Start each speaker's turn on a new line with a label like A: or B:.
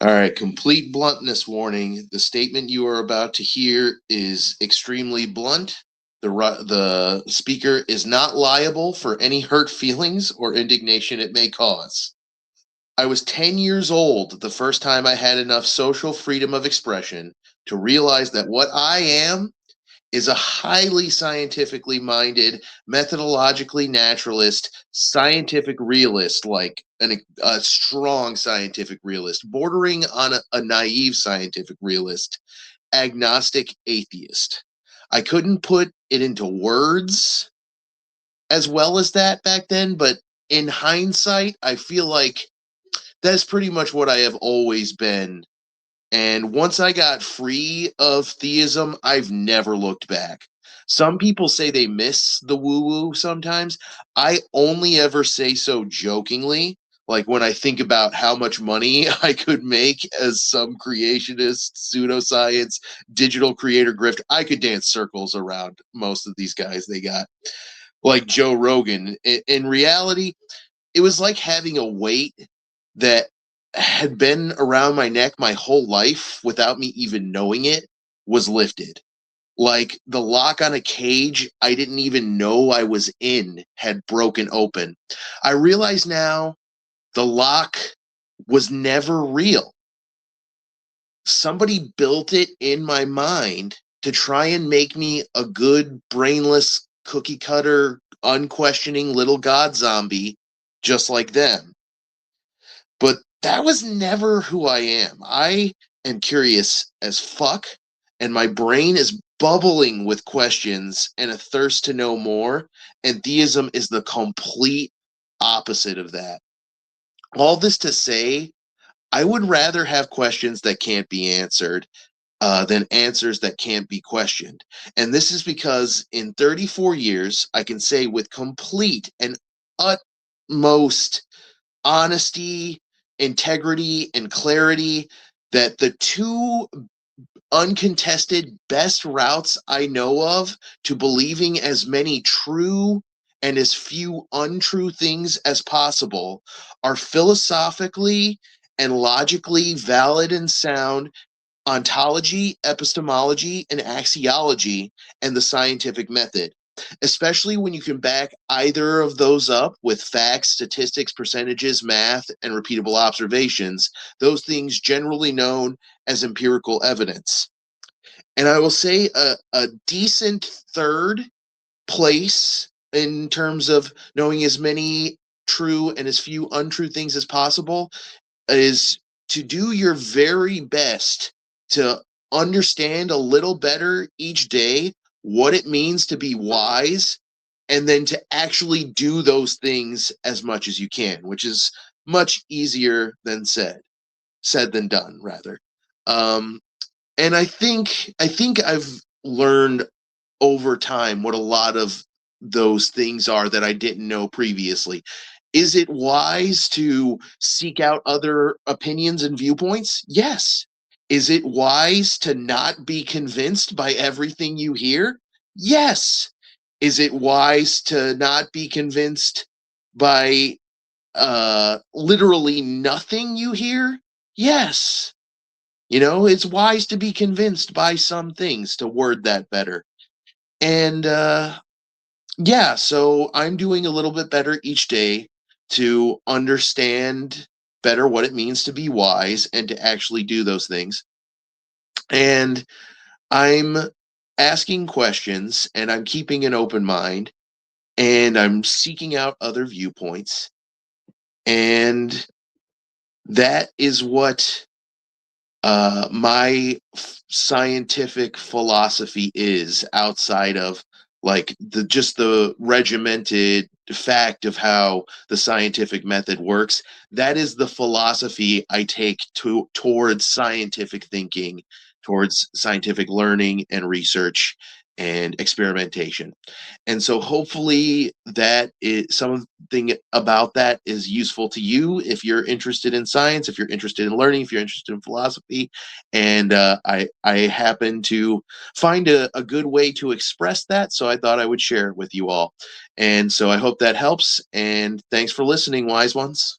A: All right, complete bluntness warning. The statement you are about to hear is extremely blunt. The speaker is not liable for any hurt feelings or indignation it may cause. I was 10 years old the first time I had enough social freedom of expression to realize that what I am is a highly scientifically minded, methodologically naturalist, scientific realist, like a strong scientific realist, bordering on a naive scientific realist, agnostic atheist. I couldn't put it into words as well as that back then, but in hindsight, I feel like that's pretty much what I have always been. And once I got free of theism, I've never looked back. Some people say they miss the woo woo sometimes. I only ever say so jokingly. Like when I think about how much money I could make as some creationist, pseudoscience, digital creator grift, I could dance circles around most of these guys they got. Like Joe Rogan. In reality, it was like having a weight that had been around my neck my whole life without me even knowing it was lifted. Like the lock on a cage I didn't even know I was in had broken open. I realize now the lock was never real. Somebody built it in my mind to try and make me a good, brainless, cookie cutter, unquestioning little god zombie just like them. But that was never who I am. I am curious as fuck, and my brain is bubbling with questions and a thirst to know more. And theism is the complete opposite of that. All this to say, I would rather have questions that can't be answered than answers that can't be questioned. And this is because in 34 years, I can say with complete and utmost honesty, integrity, and clarity that the two uncontested best routes I know of to believing as many true and as few untrue things as possible are philosophically and logically valid and sound ontology, epistemology, and axiology, and the scientific method, especially when you can back either of those up with facts, statistics, percentages, math, and repeatable observations, those things generally known as empirical evidence. And I will say a decent third place in terms of knowing as many true and as few untrue things as possible is to do your very best to understand a little better each day what it means to be wise and then to actually do those things as much as you can, which is much easier than said than done rather. um and I think I've learned over time what a lot of those things are that I didn't know previously. Is it wise to seek out other opinions and viewpoints? Yes. Is it wise to not be convinced by everything you hear? Yes. Is it wise to not be convinced by literally nothing you hear? Yes. It's wise to be convinced by some things, to word that better. And yeah, so I'm doing a little bit better each day to understand better what it means to be wise and to actually do those things. And I'm asking questions and I'm keeping an open mind and I'm seeking out other viewpoints. And that is what my scientific philosophy is outside of like the regimented fact of how the scientific method works. That is the philosophy I take towards scientific thinking, towards scientific learning and research and experimentation. And so hopefully that is something about that is useful to you if you're interested in science, if you're interested in learning, if you're interested in philosophy. And I happen to find a good way to express that, so I thought I would share it with you all. And so I hope that helps. And thanks for listening, wise ones.